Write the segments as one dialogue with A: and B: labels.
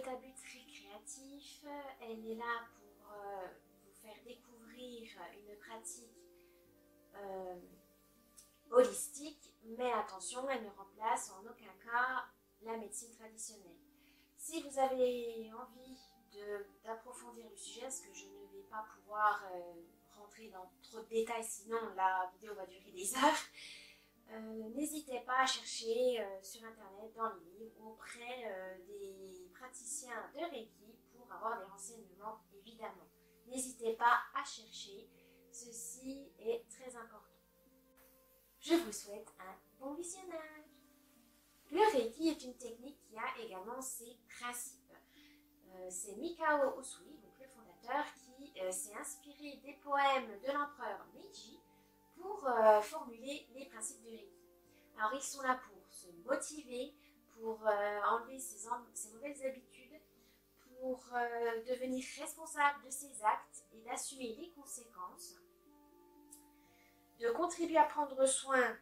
A: est à but récréatif. Elle est là pour vous faire découvrir une pratique holistique, mais attention, elle ne remplace en aucun cas la médecine traditionnelle. Si vous avez envie d'approfondir le sujet, parce que je ne vais pas pouvoir rentrer dans trop de détails, sinon la vidéo va durer des heures, n'hésitez pas à chercher sur internet, dans les livres, auprès des praticiens de Reiki pour avoir des renseignements, évidemment. N'hésitez pas à chercher, ceci est très important. Je vous souhaite un bon visionnage. Le Reiki est une technique qui a également ses principes. C'est Mikao Usui, donc le fondateur, qui s'est inspiré des poèmes de l'empereur Meiji pour formuler les principes du Reiki. Alors ils sont là pour se motiver, pour enlever ses mauvaises habitudes, pour devenir responsable de ses actes et d'assumer les conséquences, de contribuer à prendre soin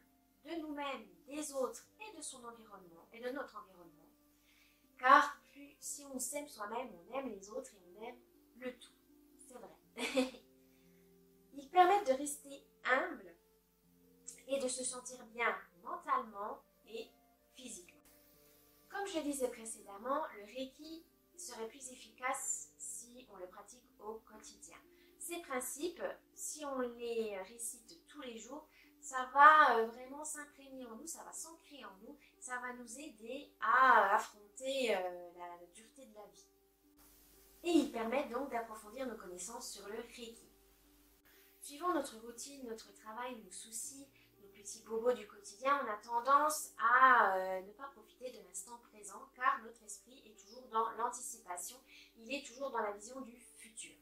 A: de nous-mêmes, des autres et de son environnement et de notre environnement. Car si on s'aime soi-même, on aime les autres et on aime le tout. C'est vrai. Ils permettent de rester humble et de se sentir bien mentalement et physiquement. Comme je le disais précédemment, le Reiki serait plus efficace si on le pratique au quotidien. Ces principes, si on les récite tous les jours, ça va vraiment s'imprégner en nous, ça va s'ancrer en nous, ça va nous aider à affronter la dureté de la vie. Et ils permettent donc d'approfondir nos connaissances sur le Reiki. Suivant notre routine, notre travail, nos soucis, nos petits bobos du quotidien, on a tendance à ne pas profiter de l'instant présent car notre esprit est toujours dans l'anticipation, il est toujours dans la vision du futur.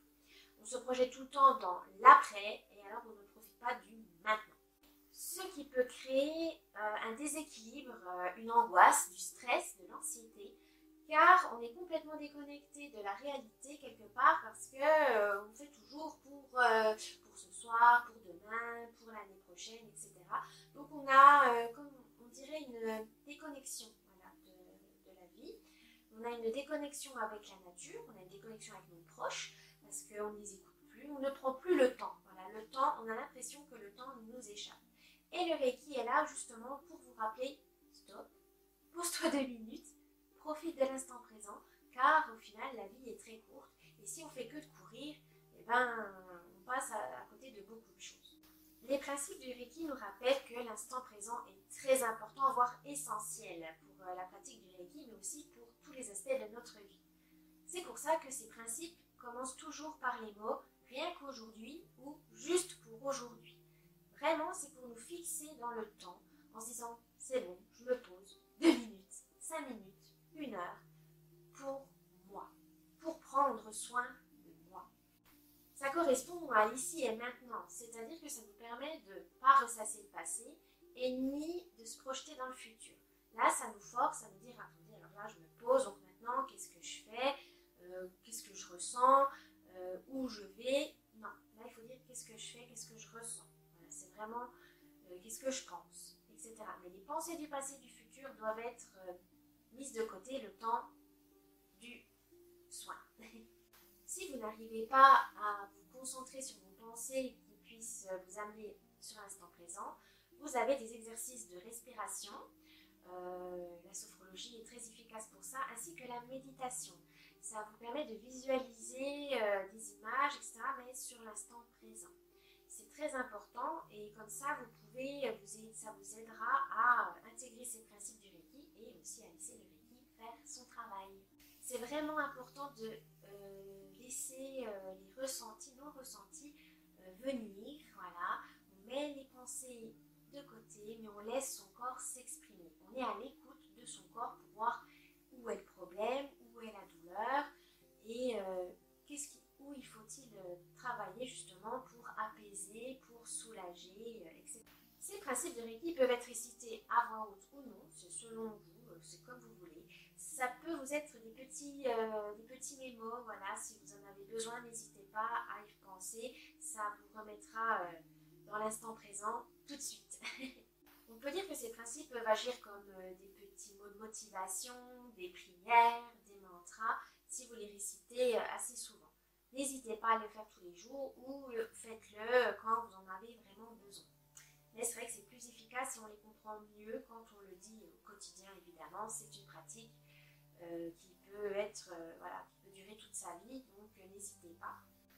A: On se projette tout le temps dans l'après et alors on ne profite pas du maintenant. Ce qui peut créer un déséquilibre, une angoisse, du stress, de l'anxiété, car on est complètement déconnecté de la réalité quelque part parce que on fait toujours pour ce soir, pour demain, pour l'année prochaine, etc. Donc on a, comme on dirait, une déconnexion voilà, de la vie. On a une déconnexion avec la nature, on a une déconnexion avec nos proches parce qu'on ne les écoute plus, on ne prend plus le temps. Voilà, le temps, on a l'impression que le temps nous échappe. Et le Reiki est là justement pour vous rappeler, stop, pose-toi 2 minutes, profite de l'instant présent, car au final la vie est très courte et si on fait que de courir, eh ben, on passe à côté de beaucoup de choses. Les principes du Reiki nous rappellent que l'instant présent est très important, voire essentiel pour la pratique du Reiki, mais aussi pour tous les aspects de notre vie. C'est pour ça que ces principes commencent toujours par les mots « rien qu'aujourd'hui » ou « juste pour aujourd'hui ». Vraiment, c'est pour nous fixer dans le temps en se disant « c'est bon, je me pose 2 minutes, 5 minutes, 1 heure pour moi, pour prendre soin de moi ». Ça correspond à l'ici et maintenant, c'est-à-dire que ça nous permet de ne pas ressasser le passé et ni de se projeter dans le futur. Là, ça nous force à nous dire « attendez, alors là, je me pose, donc maintenant, qu'est-ce que je fais ? Qu'est-ce que je ressens ? Où je vais ?» Non, là, il faut dire « qu'est-ce que je fais ? Qu'est-ce que je ressens ?» C'est vraiment qu'est-ce que je pense, etc. Mais les pensées du passé et du futur doivent être mises de côté le temps du soin. Si vous n'arrivez pas à vous concentrer sur vos pensées qui puissent vous amener sur l'instant présent, vous avez des exercices de respiration. La sophrologie est très efficace pour ça, ainsi que la méditation. Ça vous permet de visualiser des images, etc., mais sur l'instant présent. C'est très important et comme ça, ça vous aidera à intégrer ces principes du Reiki et aussi à laisser le Reiki faire son travail. C'est vraiment important de laisser les ressentis, nos ressentis venir. Voilà. On met les pensées de côté, mais on laisse son corps s'exprimer. On est à l'écoute de son corps pour voir où est le problème, où est la douleur et où il faut-il travailler justement pour apaiser, pour soulager, etc. Ces principes de Reiki peuvent être récités à voix haute ou non, c'est selon vous, c'est comme vous voulez. Ça peut vous être des petits mémos, voilà, si vous en avez besoin, n'hésitez pas à y penser, ça vous remettra dans l'instant présent tout de suite. On peut dire que ces principes peuvent agir comme des petits mots de motivation, des prières, des mantras, si vous les récitez assez souvent. N'hésitez pas à le faire tous les jours ou faites-le quand vous en avez vraiment besoin. Mais c'est vrai que c'est plus efficace et on les comprend mieux quand on le dit au quotidien, évidemment. C'est une pratique qui peut être, voilà, qui peut durer toute sa vie, donc n'hésitez pas.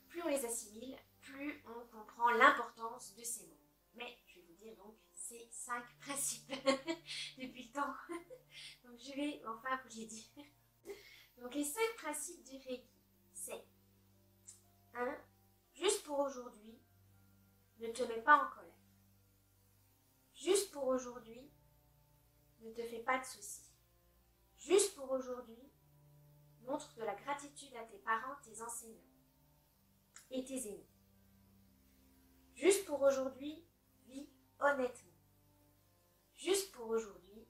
A: Plus on les assimile, plus on comprend l'importance de ces mots. Mais je vais vous dire donc ces 5 principes depuis le temps. Donc je vais enfin vous les dire. Donc les 5 principes du Reiki, c'est 1. Juste pour aujourd'hui, ne te mets pas en colère. Juste pour aujourd'hui, ne te fais pas de soucis. Juste pour aujourd'hui, montre de la gratitude à tes parents, tes enseignants et tes aînés. Juste pour aujourd'hui, vis honnêtement. Juste pour aujourd'hui,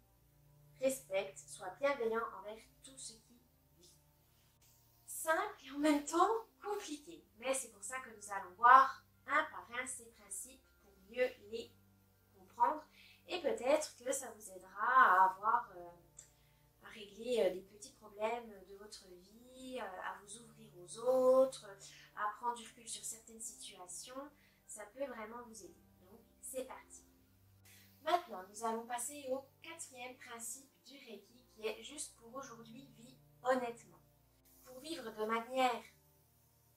A: respecte, sois bienveillant envers tout ce qui vit. Simple et en même temps compliqué. Mais c'est pour ça que nous allons voir un par un ces principes pour mieux les comprendre. Et peut-être que ça vous aidera à régler des petits problèmes de votre vie, à vous ouvrir aux autres, à prendre du recul sur certaines situations. Ça peut vraiment vous aider. Donc, c'est parti. Maintenant, nous allons passer au 4e principe du Reiki qui est juste pour aujourd'hui, vis honnêtement. Pour vivre de manière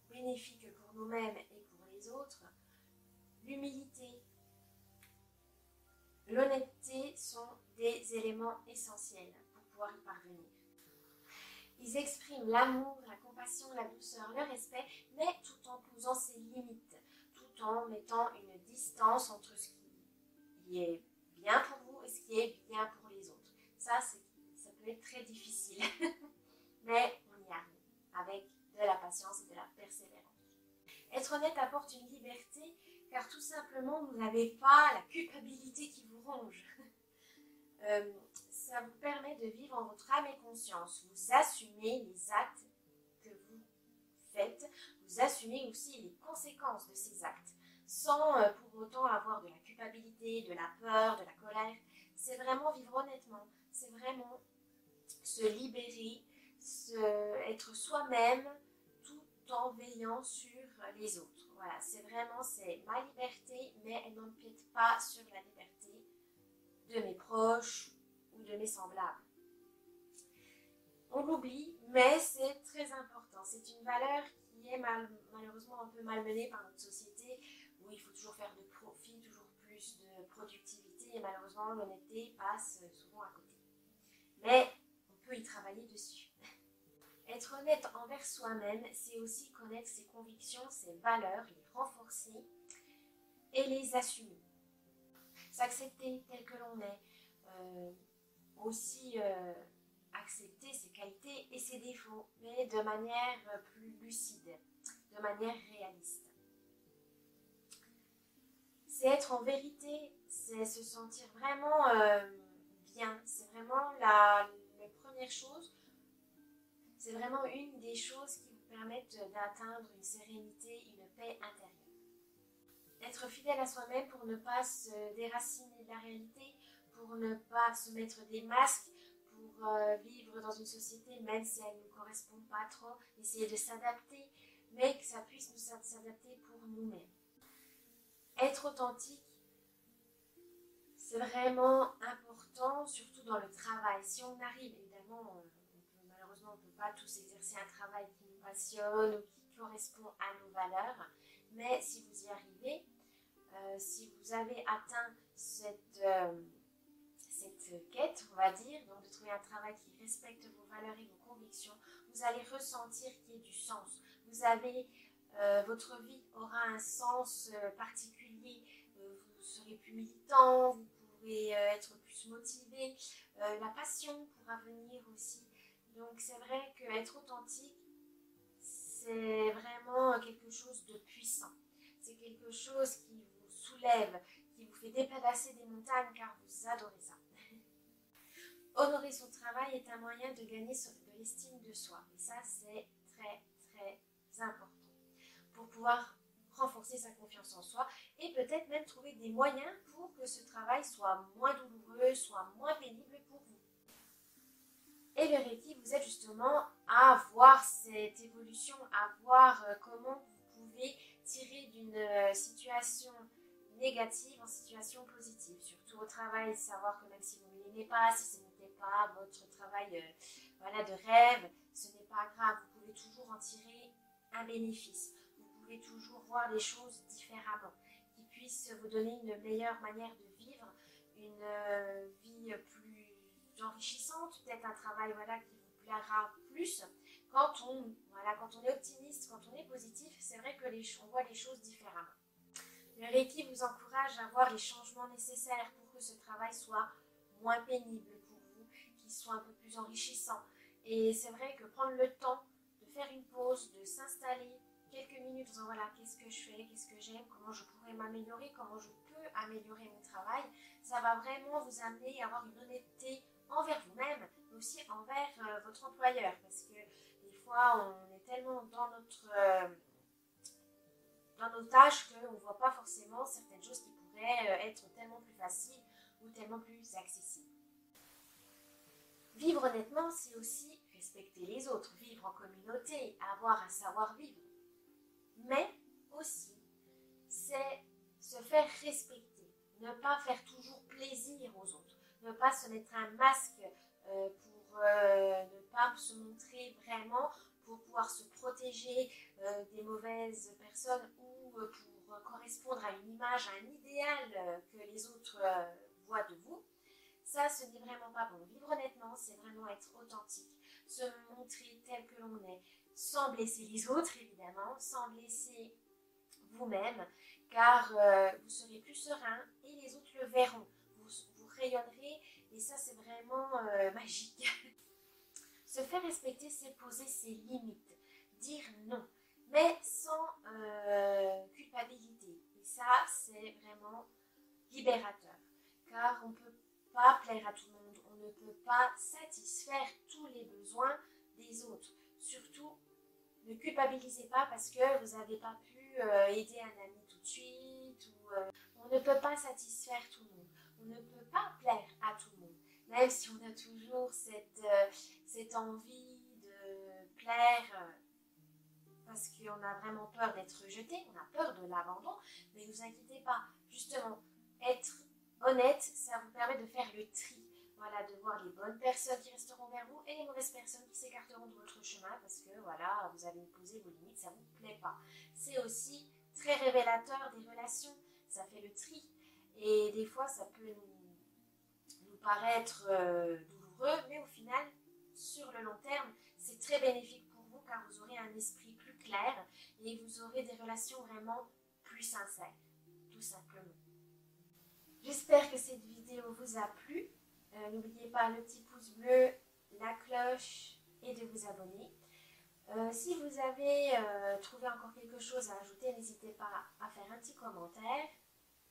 A: bénéfique pour nous-mêmes et pour les autres, l'humilité, l'honnêteté sont des éléments essentiels pour pouvoir y parvenir. Ils expriment l'amour, la compassion, la douceur, le respect, mais tout en posant ses limites, tout en mettant une distance entre ce qui est bien pour vous et ce qui est bien pour les autres. Ça peut être très difficile, mais on y arrive avec de la patience et de la persévérance. Être honnête apporte une liberté, car tout simplement, vous n'avez pas la culpabilité qui vous ronge. Ça vous permet de vivre en votre âme et conscience. Vous assumez les actes que vous faites. Vous assumez aussi les conséquences de ces actes, sans pour autant avoir de la culpabilité, de la peur, de la colère. C'est vraiment vivre honnêtement. C'est vraiment se libérer, être soi-même, tout en veillant sur les autres. Voilà, c'est ma liberté, mais elle n'empiète pas sur la liberté de mes proches ou de mes semblables. On l'oublie, mais c'est très important. C'est une valeur qui est malheureusement un peu malmenée par notre société, où il faut toujours faire de profit, toujours plus de productivité, et malheureusement l'honnêteté passe souvent à côté. Mais on peut y travailler dessus. Être honnête envers soi-même, c'est aussi connaître ses convictions, ses valeurs, les renforcer et les assumer. S'accepter tel que l'on est, aussi accepter ses qualités et ses défauts, mais de manière plus lucide, de manière réaliste. C'est être en vérité, c'est se sentir vraiment bien. C'est vraiment la première chose. C'est vraiment une des choses qui vous permettent d'atteindre une sérénité, une paix intérieure. Être fidèle à soi-même pour ne pas se déraciner de la réalité, pour ne pas se mettre des masques, pour vivre dans une société, même si elle ne nous correspond pas trop, essayer de s'adapter, mais que ça puisse nous s'adapter pour nous-mêmes. Être authentique, c'est vraiment important, surtout dans le travail. Si on arrive, évidemment, malheureusement, on ne peut pas tous exercer un travail qui nous passionne ou qui correspond à nos valeurs, mais si vous y arrivez, si vous avez atteint cette quête, on va dire, donc de trouver un travail qui respecte vos valeurs et vos convictions, vous allez ressentir qu'il y ait du sens. Votre vie aura un sens particulier, vous serez plus militant, vous pourrez être plus motivé, la passion pourra venir aussi. Donc c'est vrai qu'être authentique, c'est vraiment quelque chose de puissant. C'est quelque chose qui vous soulève, qui vous fait déplacer des montagnes car vous adorez ça. Honorer son travail est un moyen de gagner de l'estime de soi. Et ça, c'est très, très important pour pouvoir renforcer sa confiance en soi et peut-être même trouver des moyens pour que ce travail soit moins douloureux, soit moins pénible pour vous. Et le Reiki vous aide justement à voir cette évolution, à voir comment vous pouvez tirer d'une situation négative en situation positive. Surtout au travail, savoir que même si vous ne l'aimez pas, si ce n'était pas votre travail voilà, de rêve, ce n'est pas grave, vous pouvez toujours en tirer un bénéfice. Vous pouvez toujours voir les choses différemment, qui puissent vous donner une meilleure manière de vivre, une vie plus enrichissante, peut-être un travail voilà, qui vous plaira plus. Quand on est optimiste, quand on est positif, c'est vrai que on voit les choses différemment. Le Reiki vous encourage à voir les changements nécessaires pour que ce travail soit moins pénible pour vous, qu'il soit un peu plus enrichissant. Et c'est vrai que prendre le temps de faire une pause, de s'installer quelques minutes en disant voilà, qu'est-ce que je fais, qu'est-ce que j'aime, comment je pourrais m'améliorer, comment je peux améliorer mon travail, ça va vraiment vous amener à avoir une honnêteté envers vous-même, mais aussi envers votre employeur. Parce que des fois, on est tellement dans nos tâches qu'on ne voit pas forcément certaines choses qui pourraient être tellement plus faciles ou tellement plus accessibles. Vivre honnêtement, c'est aussi respecter les autres, vivre en communauté, avoir un savoir-vivre. Mais aussi, c'est se faire respecter, ne pas faire toujours plaisir aux autres, ne pas se mettre un masque pour ne pas se montrer vraiment, pour pouvoir se protéger des mauvaises personnes ou pour correspondre à une image, à un idéal que les autres voient de vous. Ça, ce n'est vraiment pas bon. Vivre honnêtement, c'est vraiment être authentique, se montrer tel que l'on est, sans blesser les autres évidemment, sans blesser vous-même, car vous serez plus serein et les autres le verront. Vous rayonnerez et ça, c'est vraiment magique. Se faire respecter, c'est poser ses limites, dire non, mais sans culpabilité. Et ça, c'est vraiment libérateur, car on ne peut pas plaire à tout le monde, on ne peut pas satisfaire tous les besoins des autres. Surtout, ne culpabilisez pas parce que vous n'avez pas pu aider un ami tout de suite. On ne peut pas satisfaire tout le monde, on ne peut pas plaire à tout le monde. Même si on a toujours cette envie de plaire parce qu'on a vraiment peur d'être rejeté, on a peur de l'abandon, mais ne vous inquiétez pas, justement, être honnête, ça vous permet de faire le tri. Voilà, de voir les bonnes personnes qui resteront vers vous et les mauvaises personnes qui s'écarteront de votre chemin parce que voilà, vous avez posé vos limites, ça ne vous plaît pas. C'est aussi très révélateur des relations, ça fait le tri et des fois ça peut nous paraître douloureux, mais au final, sur le long terme, c'est très bénéfique pour vous car vous aurez un esprit plus clair et vous aurez des relations vraiment plus sincères, tout simplement. J'espère que cette vidéo vous a plu. N'oubliez pas le petit pouce bleu, la cloche et de vous abonner. Si vous avez trouvé encore quelque chose à ajouter, n'hésitez pas à faire un petit commentaire.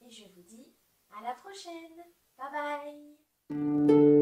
A: Et je vous dis à la prochaine. Bye bye.